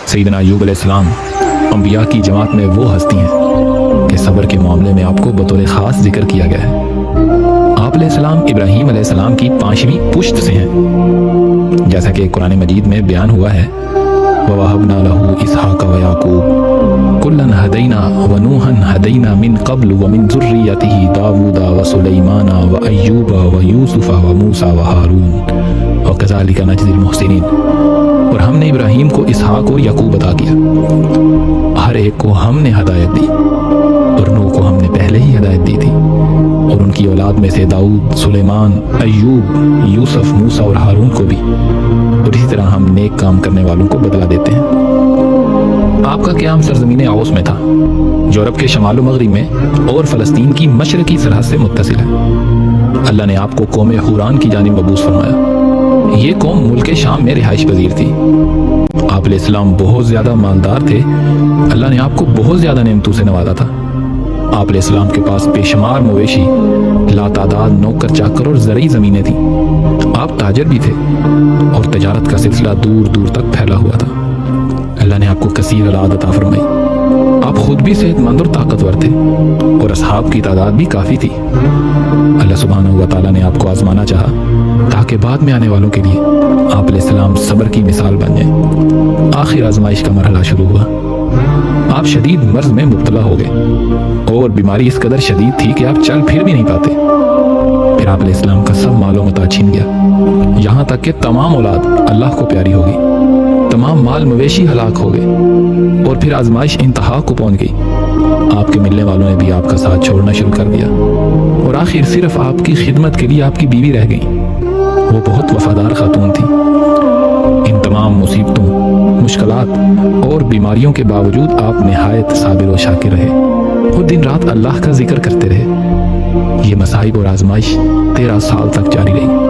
सैयदना अय्यूब अलैहिस्सलाम अंबिया की जमात में वो हस्ती हैं कि सब्र के मामले में आपको बतौर ख़ास जिक्र किया गया है। आप अलैहिस्सलाम इब्राहीम अलैहिस्सलाम की 5वीं पुश्त से हैं, जैसा कि कुरान मजीद में बयान हुआ है, ववहबना लहू इसहाक़ व याक़ूब कुल्लन हदैना व नूहन हदैना मिन क़ब्ल व मिन ज़ुर्रियतिही दाऊदा व सुलैमाना व अय्यूबा व यूसुफ़ा व मूसा व हारून व कज़ालिका नजज़िल मुहसिनीन। और हमने इब्राहीम को इसहाक़ और याकूब अता किया। हर एक को हमने हदायत दी, और नूह को हमने पहले ही हदायत दी थी, और उनकी औलाद में से दाऊद, सुलेमान, अय्यूब, यूसुफ, मूसा और हारून को भी। और इसी तरह हम नेक काम करने वालों को बदला देते हैं। आपका क़याम सरज़मीन औस में था, जो अरब के शमाल मगरिब में और फ़लस्तीन की मशरक़ी सरहद से मुत्तसिल है। अल्लाह ने आपको कौम हुरान की जानिब मबूस फरमाया। ये कौम मुल्क शाम में रिहाइश पजीर थी। आप अलैहिस्सलाम बहुत ज़्यादा मालदार थे। अल्लाह ने आपको बहुत ज़्यादा नेमतों से नवाजा था। आप अलैहिस्सलाम के पास बेशुमार मवेशी, लातादाद नौकर चाकर और ज़रई ज़मीनें थीं। आप ताजर भी थे, और तजारत का सिलसिला दूर दूर तक फैला हुआ था। अल्लाह ने आपको कसीर औलाद अता फरमाई। आप खुद भी सेहतमंद और ताकतवर थे, और असहाब की तादाद भी काफ़ी थी। अल्लाह सुब्हानहू व तआला ने आपको आजमाना चाहा, ताकि बाद में आने वालों के लिए आप अलैहिस्सलाम सब्र की मिसाल बन जाएं। आखिर आजमाइश का मरहला शुरू हुआ। आप शदीद मर्ज में मुब्तला हो गए, और बीमारी इस कदर शदीद थी कि आप चल फिर भी नहीं पाते। फिर आप अलैहिस्सलाम का सब मालो मता छीन गया, यहाँ तक कि तमाम औलाद अल्लाह को प्यारी हो गई, तमाम माल मवेशी हलाक हो गए, और फिर आजमाइश इंतहा को पहुंच गई। आपके मिलने वालों ने भी आपका साथ छोड़ना शुरू कर दिया, और आखिर सिर्फ आपकी खिदमत के लिए आपकी बीवी रह गई। वो बहुत वफादार खातून थी। इन तमाम मुसीबतों, मुश्किलात और बीमारियों के बावजूद आप निहायत साबिर व शाकिर रहे, और दिन रात अल्लाह का जिक्र करते रहे। ये मसाइब और आजमाइश 13 साल तक जारी रही।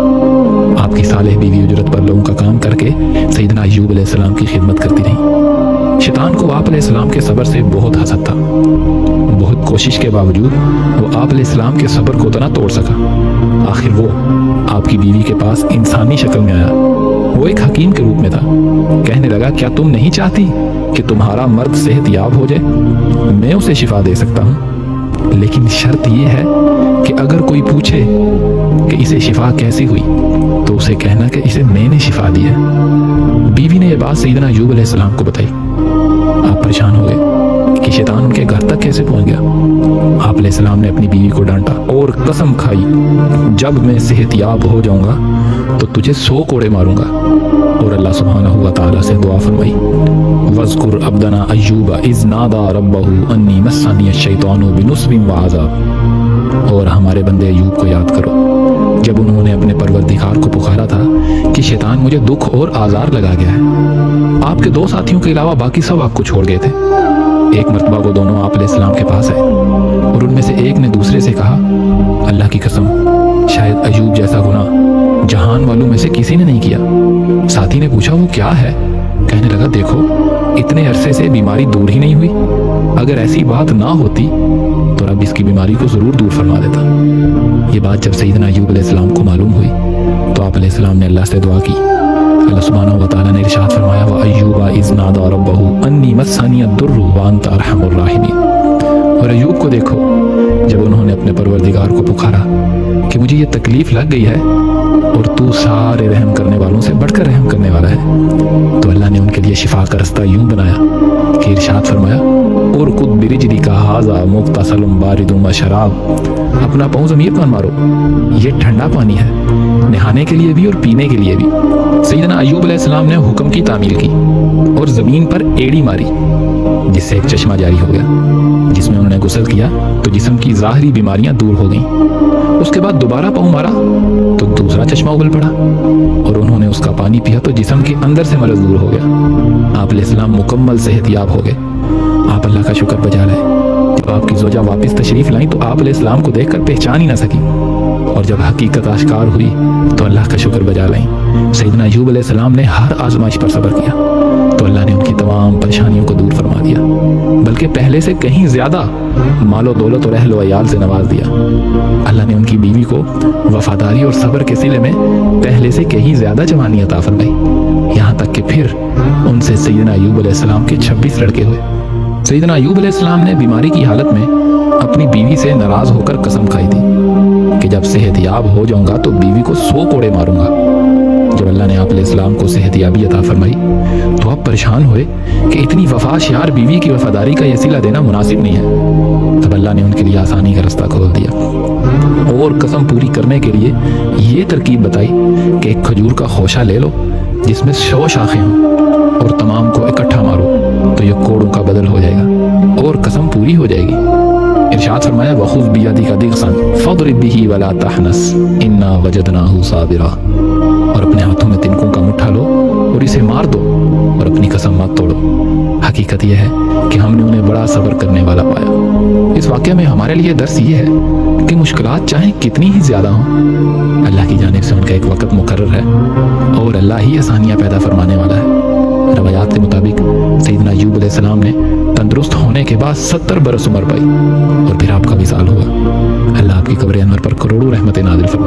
आपकी सालेह बीवी उजरत पर लोगों का काम करके सैयदना अय्यूब अलैहिस्सलाम की खिदमत करती रही। शैतान को आप अलैहिस्सलाम के सब्र से बहुत हसद था। बहुत कोशिश के बावजूद वो आप अलैहिस्सलाम के सब्र को तो ना तोड़ सका। आखिर वो आपकी बीवी के पास इंसानी शक्ल में आया। वो एक हकीम के रूप में था। कहने लगा, क्या तुम नहीं चाहती कि तुम्हारा मर्द सेहत याब हो जाए? मैं उसे शिफा दे सकता हूँ, लेकिन शर्त यह है कि अगर कोई पूछे कि इसे शिफा कैसी हुई, तो उसे कहना कि इसे मैंने शिफा दी है। बीवी ने यह बात सैयदना अय्यूब अलैहिस्सलाम को बताई। आप परेशान हो गए कि शैतान उनके घर तक कैसे पहुंच गया। आप अलैहिस्सलाम ने अपनी बीवी को डांटा और कसम खाई, जब मैं सेहतयाब हो जाऊंगा तो तुझे 100 कोड़े मारूंगा। और अल्लाह सुब्हानहू व तआला से दुआ फरमाई, वज़कुर अब्दना अय्यूबा इज़ नादा रब्बहू अन्नी मस्सनी अश-शैतानु बिनुस्बिन व अज़ाब। और हमारे बंदे अय्यूब को याद करो, जब उन्होंने अपने परवरदिगार को पुकारा था कि शैतान मुझे दुख और आज़ार लगा गया है। आपके 2 साथियों के अलावा बाकी सब आपको छोड़ गए थे। एक मर्तबा वो दोनों आप अलैहिस्सलाम के पास आए, और उनमें से एक ने दूसरे से कहा, अल्लाह की कसम, शायद अय्यूब जैसा गुनाह जहान वालों में से किसी ने नहीं किया। साथी ने पूछा, वो क्या है? कहने लगा, देखो, इतने अरसे से बीमारी दूर ही नहीं हुई। अगर ऐसी बात ना होती तो रब इसकी बीमारी को जरूर दूर फरमा देता। ये बात जब सैयदना अय्यूब अलैहिस्सलाम को मालूम हुई, तो आप अलैहिस्सलाम ने अल्लाह से दुआ की। अल्लाह सुब्हानहू व तआला ने इरशाद फरमाया, व अय्यूबा इज़ नादा रब्बहू अन्नी मस्सनी अद-दुर्रु व अंता अरहमुर राहिमीन। और अय्यूब को देखो, जब उन्होंने अपने परवरदिगार को पुकारा कि मुझे ये तकलीफ लग गई है, और तू सारे रहम करने वालों से बढ़कर रहम करने वाला है, तो अल्लाह ने उनके लिए शिफा का रास्ता यूं बनाया कि इरशाद फरमाया, और कुद बिरिजली का हाजा मुख्तसलुम बारिदुम व शराब। अपना पाँव ज़मीन पर मारो, ये ठंडा पानी है, नहाने के लिए भी और पीने के लिए भी। सैयदना अय्यूब अलैहिस्सलाम ने हुक्म की तामील की और ज़मीन पर एड़ी मारी, जिससे एक चश्मा जारी हो गया, जिसमें उन्होंने गुस्ल किया तो जिस्म की ज़ाहिरी बीमारियां दूर हो गईं। उसके बाद दोबारा पाँव मारा तो दूसरा चश्मा उगल पड़ा, और उन्होंने उसका पानी पिया तो जिस्म के अंदर से मर्ज दूर हो गया। आप अलैहिस्सलाम मुकम्मल सेहतयाब हो गए। आप अल्लाह का शुक्र बजा रहे। जब आपकी ज़ौजा वापस तशरीफ़ लाई तो आप अलैहिस्सलाम को देखकर पहचान ही ना सकी, और जब हकीकत आश्कार हुई तो अल्लाह का शुक्र बजा लाई। सैयदना अय्यूब अलैहिस्सलाम ने हर आजमाइश पर सब्र किया तो अल्लाह ने उनकी तमाम परेशानियों को दूर फरमा दिया, बल्कि पहले से कहीं ज्यादा मालो दौलत और अहल व अयाल से नवाज दिया। अल्लाह ने उनकी बीवी को वफादारी और सब्र के सिले में पहले से कहीं ज्यादा जवानी अता फरमाई, यहाँ तक कि फिर उनसे सैयदना अय्यूब अलैहिस्सलाम के 26 लड़के हुए। सैयदना अय्यूब अलैहिस्सलाम ने बीमारी की हालत में अपनी बीवी से नाराज होकर कसम खाई थी कि जब सेहतयाब हो जाऊंगा तो बीवी को 100 कोड़े मारूंगा। जब अल्लाह ने आप अलैहिस्सलाम को सेहतयाबी अता फरमाई तो आप परेशान हुए कि इतनी वफादार बीवी की वफादारी का ये सिला देना मुनासिब नहीं है। तब अल्लाह ने उनके लिए आसानी का रास्ता खोल दिया और कसम पूरी करने के लिए ये तरकीब बताई कि एक खजूर का खोशा ले लो जिसमें 100 शाखें हों और तमाम को इकट्ठा मारो तो ये कोड़ों का बदल हो जाएगा और कसम पूरी हो जाएगी। इरशाद फरमाया वखुज़ बियदिका दिग़्सन फadrib बिही वला तहनस इन्ना वजदनाहु साबिरा, और अपने हाथों में तिनकों का मुट्ठा लो और इसे मार दो और अपनी कसम मत तोड़ो। हकीकत यह है कि हमने उन्हें बड़ा सब्र करने वाला पाया। इस वाक़े में हमारे लिए दर्स ये है कि मुश्किलात चाहे कितनी ही ज़्यादा हों, अल्लाह की जानिब से उनका एक वक़्त मुकर्रर है और अल्लाह ही आसानियाँ पैदा फरमाने वाला है। रवायात के मुताबिक सैयदना अय्यूब अलैहिस्सलाम ने तंदुरुस्त होने के बाद 70 बरस उम्र पाई और फिर आपका विसाल हुआ। अल्लाह आपकी कब्र अनवर पर करोड़ों रहमतें नाज़िल फरमाए।